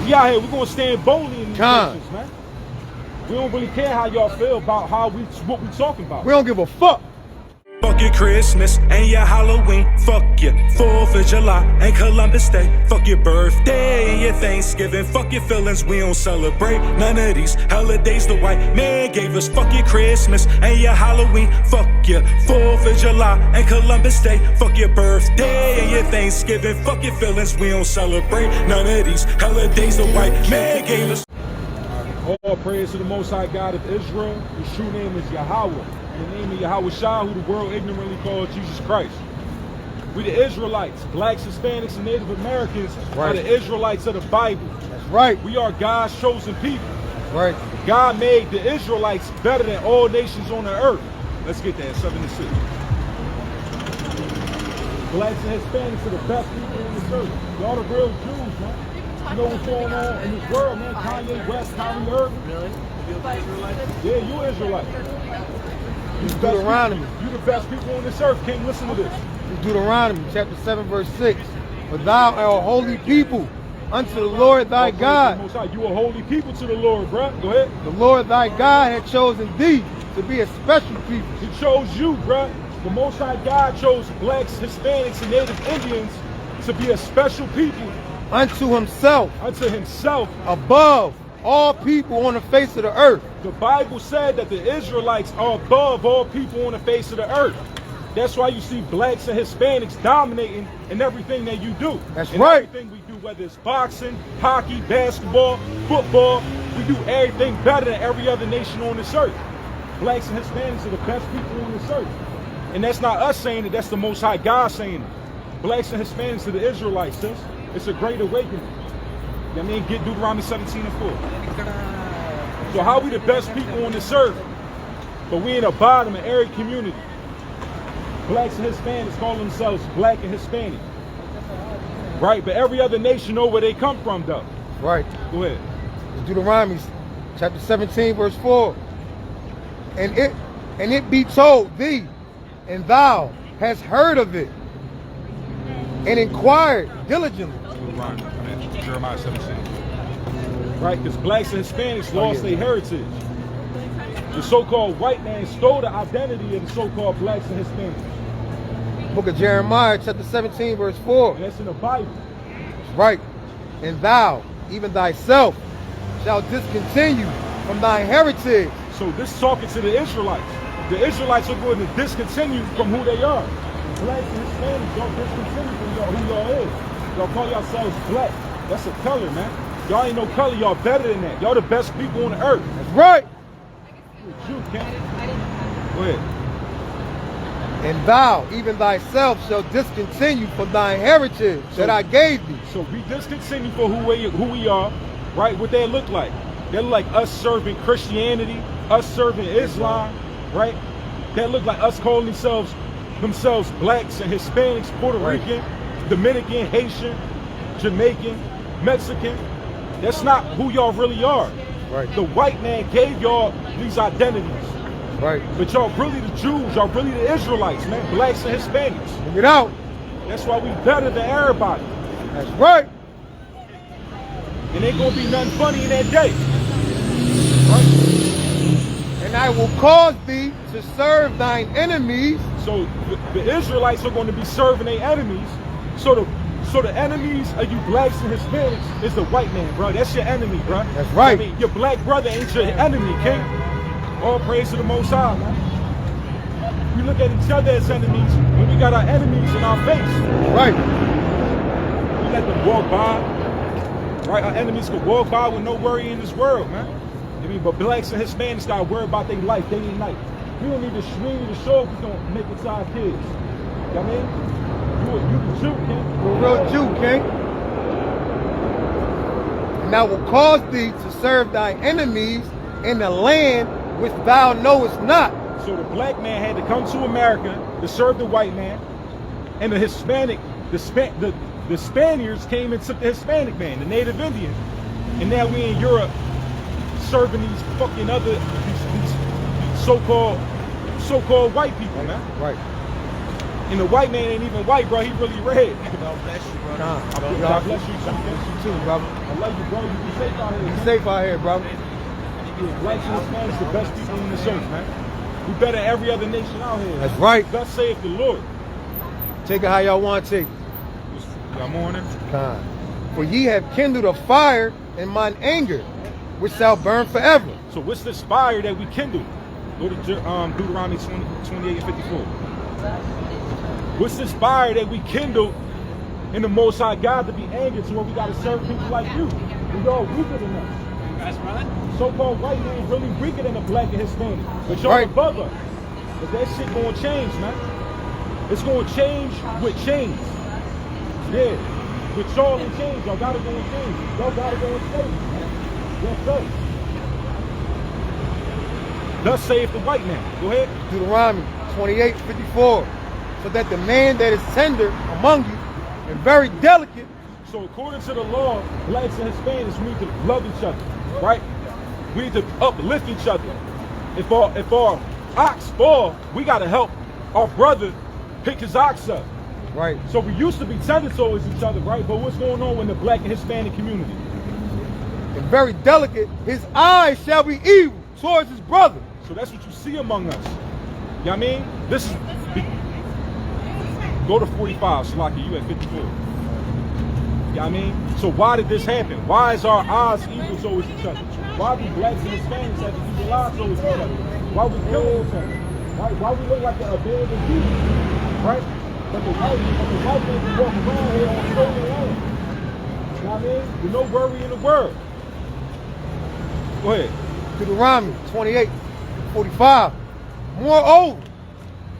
We out here, we're gonna stand boldly in these places, man. We don't really care how y'all feel about what we talking about. We don't give a fuck. Fuck your Christmas and your Halloween. Fuck your 4th of July and Columbus Day. Fuck your birthday and your Thanksgiving. Fuck your feelings, we don't celebrate none of these holidays the white man gave us. Fuck your Christmas and your Halloween. Fuck your 4th of July and Columbus Day. Fuck your birthday and your Thanksgiving. Fuck your feelings, we don't celebrate none of these holidays the white man gave us. All praise to the Most High God of Israel. His true name is Yahweh. The name of Yahweh Shah, who the world ignorantly calls Jesus Christ. We the Israelites, blacks, Hispanics, and Native Americans are the Israelites of the Bible. That's right. We are God's chosen people. That's right. God made the Israelites better than all nations on the earth. Let's get that, 7 to 6. Blacks and Hispanics are the best people on this earth. Y'all the real Jews, man. You know what's going on in this world, man. Kanye West, Kyrie Irving. Really? Yeah, you Israelite. Deuteronomy. You the best people on this earth. Can't listen to this. Deuteronomy chapter 7 verse 6. For thou art a holy people unto the Lord thy God. You a holy people to the Lord, bruh. Go ahead. The Lord thy God had chosen thee to be a special people. He chose you, bruh. The Most High God chose blacks, Hispanics, and Native Indians to be a special people unto himself. Unto himself. Above all people on the face of the earth. The Bible said that the Israelites are above all people on the face of the earth. That's why you see blacks and Hispanics dominating in everything that you do. That's right. Everything we do, whether it's boxing, hockey, basketball, football, we do everything better than every other nation on this earth. Blacks and Hispanics are the best people on this earth. And that's not us saying it, that's the Most High God saying it. Blacks and Hispanics are the Israelites, sis. It's a great awakening. I mean, get Deuteronomy 17 and 4. So how we the best people on this earth, but we in the bottom of every community. Blacks and Hispanics call themselves black and Hispanic. Right? But every other nation know where they come from, though. Right. Go ahead. Deuteronomy chapter 17 verse 4. And it be told thee, and thou hast heard of it, and inquired diligently. Jeremiah 17. Right, because blacks and Hispanics lost their heritage. The so-called white man stole the identity of the so-called blacks and Hispanics. Book of Jeremiah, chapter 17, verse 4. And that's in the Bible. Right. And thou, even thyself, shall discontinue from thy heritage. So this is talking to the Israelites. The Israelites are going to discontinue from who they are. Blacks and Hispanics don't discontinue from who y'all is. Y'all call yourselves black. That's a color, man. Y'all ain't no color. Y'all better than that. Y'all the best people on the earth. That's right. You can't. Go ahead. And thou, even thyself, shall discontinue from thy heritage that I gave thee. So we discontinue for who we are, right? What they look like. They look like us serving Christianity, us serving Islam, right? They look like us calling themselves blacks and Hispanics, Puerto Rican, Dominican, Haitian, Jamaican, Mexican. That's not who y'all really are. Right. The white man gave y'all these identities. Right. But y'all really the Jews, y'all really the Israelites, man. Blacks and Hispanics. Bring it out. That's why we better than everybody. That's right. And ain't gonna be nothing funny in that day. Right? And I will cause thee to serve thine enemies. So the Israelites are going to be serving their enemies. So the enemies of you blacks and Hispanics is the white man, bro. That's your enemy, bro. That's right. I mean, your black brother ain't your enemy, king. All praise to the Most High, man. We look at each other as enemies when we got our enemies in our face. Right. We let them walk by. Right? Our enemies could walk by with no worry in this world, man. I mean, but blacks and Hispanics gotta worry about their life day and night. We don't need to show if we don't make it to our kids. You know what I mean? You the Jew, king. You're a real Jew, king. And I will cause thee to serve thy enemies in the land which thou knowest not. So the black man had to come to America to serve the white man, and the Hispanic, the Spaniards came and took the Hispanic man, the Native Indian, and now we in Europe serving these fucking other these so-called white people, man. Right. And the white man ain't even white, bro. He really red. God bless you, brother. God bless you, too. You too, brother. I love you, bro. You be safe out here. Be safe out here, brother. Blacks and Hispanics, the best people in this earth, man. We better than every other nation out here. That's right. Thus saith the Lord. Take it how y'all want to take it. Y'all morning? God. For ye have kindled a fire in mine anger, which shall burn forever. So what's this fire that we kindle? Go to Deuteronomy 28 and 54. What's this fire that we kindle in the Most High God to be angered to when we got to serve people like you? We all weaker than us. That's right. So-called white man really weaker than the black and Hispanic. But y'all Right. above us. But that shit gonna change, man. It's gonna change with change. Yeah. With y'all and change. Y'all gotta go and change. Y'all gotta go and change, man. Yes, sir. Thus saith the white man. Go ahead. Deuteronomy 28:54. So that the man that is tender among you and very delicate. So according to the law, blacks and Hispanics, we need to love each other, right? We need to uplift each other. If our ox fall, we gotta help our brother pick his ox up. Right. So we used to be tender towards each other, right? But what's going on in the black and Hispanic community? And very delicate, his eyes shall be evil towards his brother. So that's what you see among us. You know what I mean? This is... Go to 45, Slaki, you at 54. You know what I mean? So why did this happen? Why is our eyes evil towards each other? Why do blacks and Hispanics have evil eyes towards each other? Why we kill each other? Why we look like the abandoned people? Right? But the white man can walk around here on stolen land. You know what I mean? With no worry in the world. Go ahead. Deuteronomy 28:45. Moreover,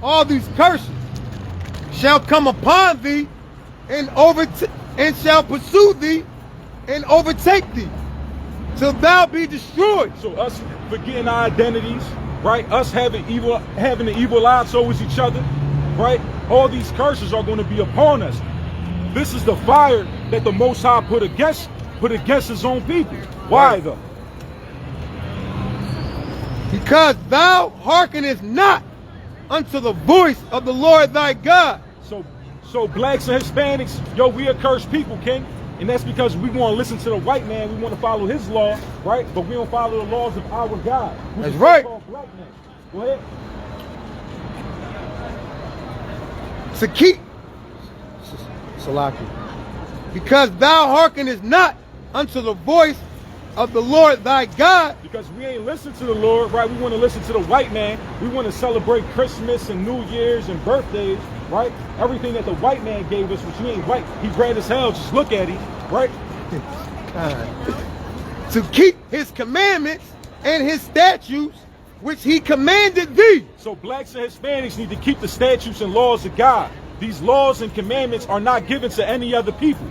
all these curses shall come upon thee and shall pursue thee and overtake thee till thou be destroyed. So us forgetting our identities, right? Us having the evil eye towards each other, right? All these curses are going to be upon us. This is the fire that the Most High put against his own people. Why Right. though? Because thou hearkenest not unto the voice of the Lord thy God. So blacks and Hispanics, yo, we are cursed people, King. And that's because we want to listen to the white man. We want to follow his law, right? But we don't follow the laws of our God. Which That's is right. called black man. Go ahead. To keep, Salaki, because thou hearkenest not unto the voice of the Lord thy God. Because we ain't listen to the Lord, right? We want to listen to the white man. We want to celebrate Christmas and New Year's and birthdays, right? Everything that the white man gave us, which he ain't white. He red as hell, just look at him, right? To keep his commandments and his statutes, which he commanded thee. So blacks and Hispanics need to keep the statutes and laws of God. These laws and commandments are not given to any other people,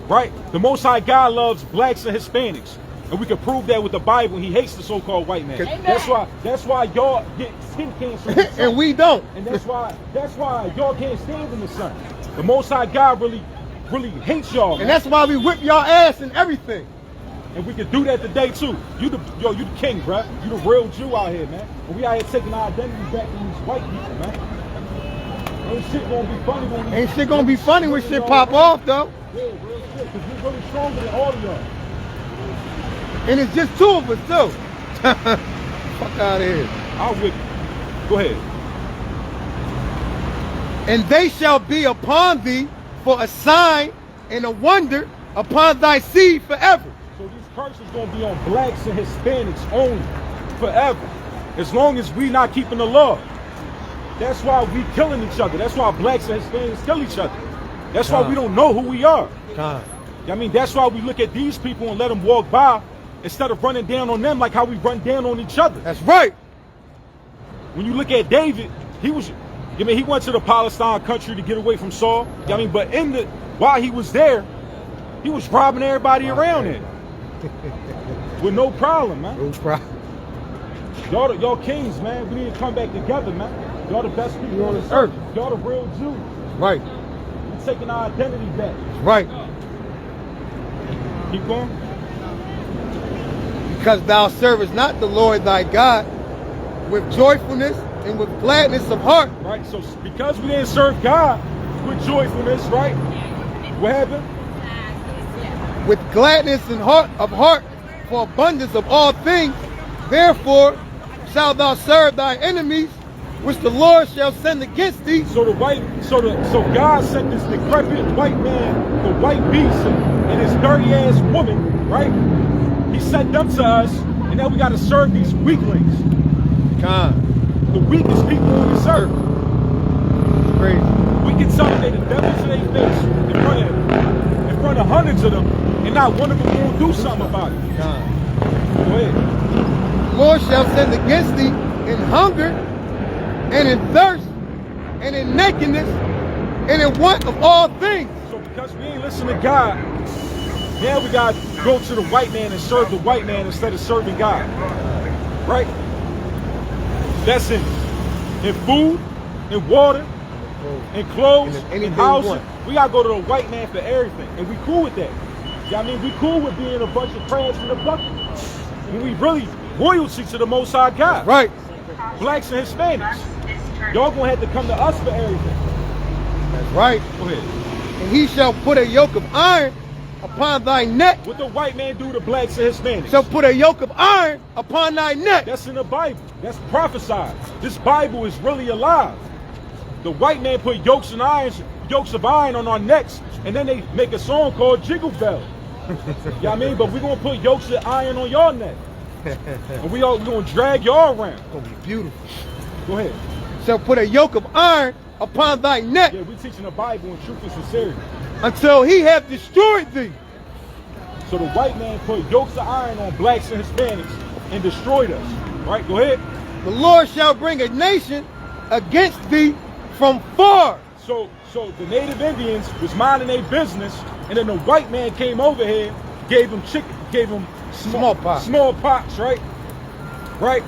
right? The Most High God loves blacks and Hispanics. And we can prove that with the Bible. He hates the so-called white man. Amen. That's why y'all get skin cancer. And we don't. And that's why y'all can't stand in the sun. The Most High God really hates y'all. And that's why we whip y'all ass and everything. And we can do that today too. You the king, bruh. You the real Jew out here, man. And we out here taking our identity back from these white people, man. Ain't shit gonna be funny when we... Ain't shit gonna be funny when shit pop off, though. Yeah, real shit. Because we're really stronger than all of y'all. And it's just two of us, too. Fuck out of here. I'll whip you. Go ahead. And they shall be upon thee for a sign and a wonder upon thy seed forever. So these curses gonna be on blacks and Hispanics only, forever. As long as we not keeping the law. That's why we killing each other. That's why blacks and Hispanics kill each other. That's why we don't know who we are. I mean, that's why we look at these people and let them walk by instead of running down on them like how we run down on each other. That's right. When you look at David, he went to the Palestine country to get away from Saul. I mean, but while he was there, he was robbing everybody around him. With no problem, man. No problem. Y'all kings, man. We need to come back together, man. Y'all the best people on this earth. Y'all the real Jews. Right. We're taking our identity back. Right. Keep going. Because thou servest not the Lord thy God with joyfulness and with gladness of heart. Right? So because we didn't serve God with joyfulness, right? What happened? With gladness and heart of heart for abundance of all things. Therefore shalt thou serve thy enemies, which the Lord shall send against thee. So God sent this decrepit white man, the white beast, and his dirty ass woman, right? He sent them to us, and now we got to serve these weaklings. God, The weakest people on this earth. it's crazy. We can tell them they the devils in their face in front of hundreds of them, and not one of them will do something about it. God. Go ahead. The Lord shall send against thee in hunger, and in thirst, and in nakedness, and in want of all things. So because we ain't listen to God, now we got to go to the white man and serve the white man instead of serving God. Right? That's in food, in water, in clothes, anything in you housing. want. We got to go to the white man for everything. And we cool with that. You know what I mean? We cool with being a bunch of crabs in a bucket. When we really royalty to the Most High God. Right. Blacks and Hispanics. Y'all gonna have to come to us for everything. That's right. Go ahead. And he shall put a yoke of iron upon thy neck. What the white man do to blacks and Hispanics? Shall put a yoke of iron upon thy neck. That's in the Bible. That's prophesied. This Bible is really alive. The white man put yokes of iron on our necks, and then they make a song called Jiggle Bell. You know what I mean? But we're gonna put yokes of iron on your neck. And we gonna drag y'all around. It's gonna be beautiful. Go ahead. Shall put a yoke of iron upon thy neck. Yeah, we teaching the Bible in truth and sincerity. Until he have destroyed thee. So the white man put yokes of iron on blacks and Hispanics and destroyed us. Right? Go ahead. The Lord shall bring a nation against thee from far. So the native Indians was minding their business, and then the white man came over here, gave them chicken, gave them smallpox, right? Right?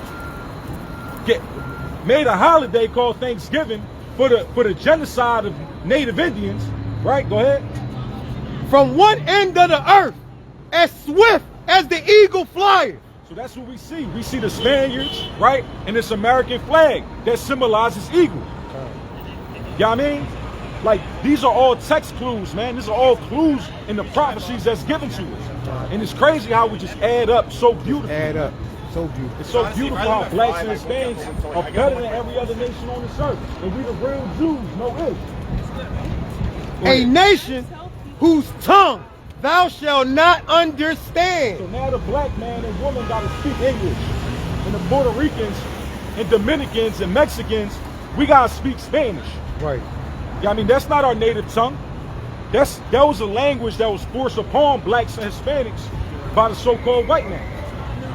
Made a holiday called Thanksgiving for the genocide of native Indians, right? Go ahead. From one end of the earth, as swift as the eagle flieth. So that's what we see. We see the Spaniards, right? And this American flag that symbolizes eagle. You know what I mean? Like, these are all text clues, man. These are all clues in the prophecies that's given to us. And it's crazy how we just add up so beautifully. Add up. So beautiful. It's so beautiful how blacks and Hispanics are better than every other nation on this earth. And we the real Jews, no ifs. A nation whose tongue thou shalt not understand. So now the black man and woman got to speak English. And the Puerto Ricans and Dominicans and Mexicans, we got to speak Spanish. Right. Yeah, I mean, that's not our native tongue. That was a language that was forced upon blacks and Hispanics by the so-called white man,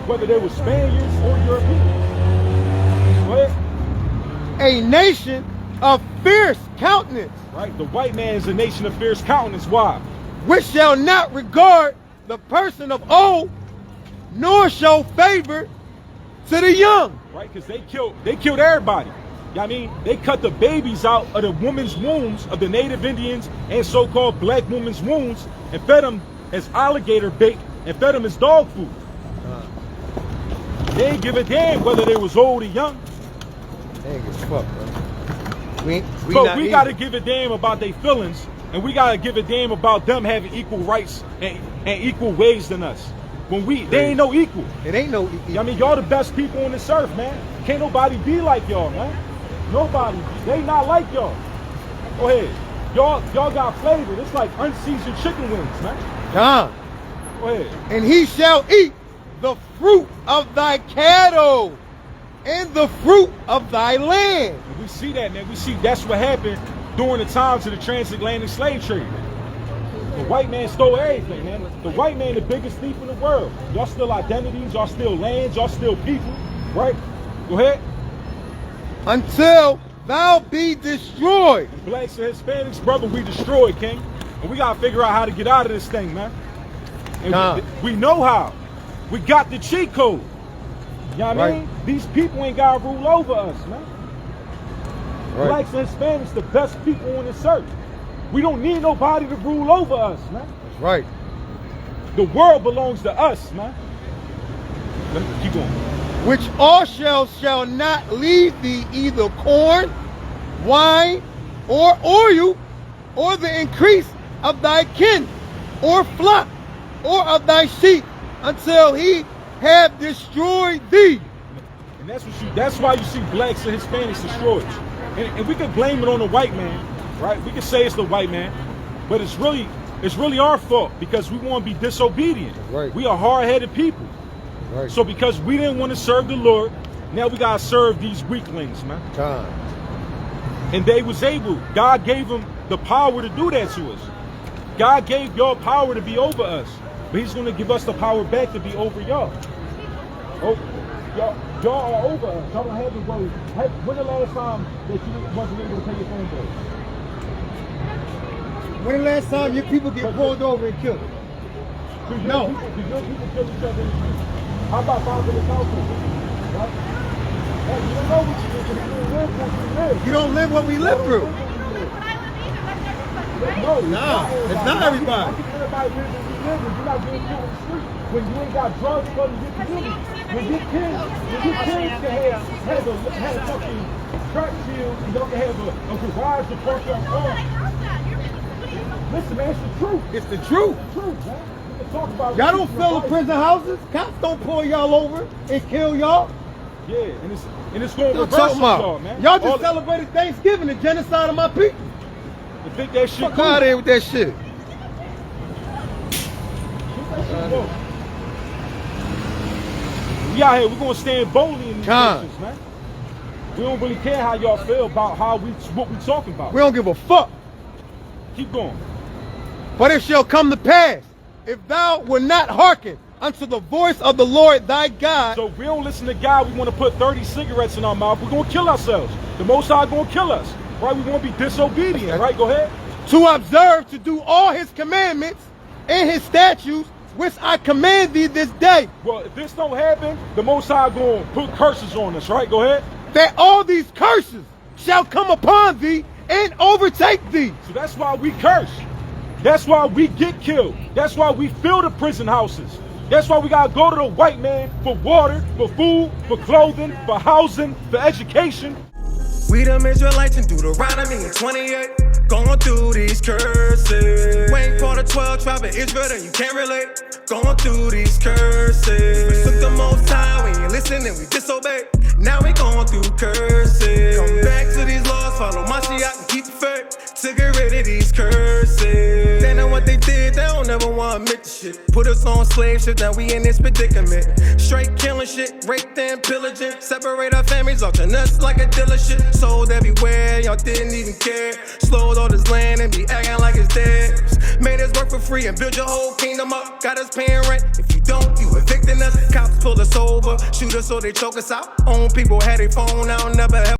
whether they were Spaniards or Europeans. Go ahead. A nation of fierce countenance. Right? The white man is a nation of fierce countenance. Why? Which shall not regard the person of old, nor show favor to the young. Right? Because they killed everybody. You know what I mean? They cut the babies out of the women's wombs of the native Indians and so-called black women's wombs and fed them as alligator bait and fed them as dog food. They ain't give a damn whether they was old or young. They ain't give a fuck, bro. But we got to give a damn about their feelings, and we got to give a damn about them having equal rights and equal ways than us. When they ain't no equal. It ain't no equal. I mean, y'all the best people on this earth, man. Can't nobody be like y'all, man. Nobody. They not like y'all. Go ahead. Y'all got flavor. It's like unseasoned chicken wings, man. God. Go ahead. And he shall eat the fruit of thy cattle and the fruit of thy land. And we see that, man. We see that's what happened during the times of the transatlantic slave trade. The white man stole everything, man. The white man, the biggest thief in the world. Y'all steal identities, y'all steal lands, y'all steal people, right? Go ahead. Until thou be destroyed. Blacks and Hispanics, brother, we destroyed, King. And we gotta figure out how to get out of this thing, man. And we know how. We got the cheat code. You know what I mean? These people ain't gotta rule over us, man. Right. Blacks and Hispanics, the best people on this earth. We don't need nobody to rule over us, man. That's right. The world belongs to us, man. Let me keep going. which all shall not leave thee either corn, wine, or oil, or the increase of thy kin, or flock, or of thy sheep, until he have destroyed thee. And that's why you see blacks and Hispanics destroyed. And we could blame it on the white man, right? We could say it's the white man, but it's really our fault because we want to be disobedient. Right. We are hard-headed people. Right. So because we didn't want to serve the Lord, now we gotta serve these weaklings, man. Time. And they was able. God gave them the power to do that to us. God gave y'all power to be over us, but He's gonna give us the power back to be over y'all. Oh, y'all are over us. Y'all don't have to worry. When the last time that you wasn't able to pay your phone bill? When the last time your people get pulled over and killed? No. Because your people kill each other in the street. How about father the council? Right? Hey, you don't know what you live, you live what you live. You don't live what we live through. No, Nah, it's not everybody. I think everybody lives what we live, and you're not getting killed in the street. When you ain't got drugs for your community. When your kids can have a fucking track field, and y'all can have a garage to park your car. Listen, man, it's the truth. It's the truth. It's the truth, man. We can talk about Y'all don't fill the prison houses. Cops don't pull y'all over and kill y'all. Yeah, and it's going to Y'all reverse talking y'all, about? man. Y'all just celebrated Thanksgiving, the genocide of my people. You think that shit Fuck cool? out of here with that shit. We out here, we're gonna stand boldly in these Con. places, man. We don't really care how y'all feel about what we talking about. We don't give a fuck. Keep going. But it shall come to pass, if thou wilt not hearken unto the voice of the Lord thy God. So we don't listen to God, we want to put 30 cigarettes in our mouth, we're gonna kill ourselves. The Most High gonna kill us. Right? We want to be disobedient, right? Go ahead. To observe to do all his commandments and his statutes, which I command thee this day. Well, if this don't happen, the Most High gonna put curses on us, right? Go ahead. That all these curses shall come upon thee and overtake thee. So that's why we curse. That's why we get killed. That's why we fill the prison houses. That's why we gotta go to the white man for water, for food, for clothing, for housing, for education. We them Israelites in Deuteronomy in 28, going through these curses. We ain't part of 12 tribe of Israel, then you can't relate. Going through these curses. We took the Most High, we ain't listening, we disobey. Now we going through curses. Come back to these laws, follow Mashiach and keep the faith. To get rid of these curses. They know what they did, they don't ever want to admit the shit. Put us on slave ship, now we in this predicament. Straight killing shit, raped and pillaging. Separate our families, altering us like a dealership. Sold everywhere, y'all didn't even care. Slowed all this land and be acting like it's theirs. Made us work for free and build your whole kingdom up. Got us paying rent, if you don't, you evicting us. Cops pull us over, shoot us so they choke us out. Own people had a phone, I'll never have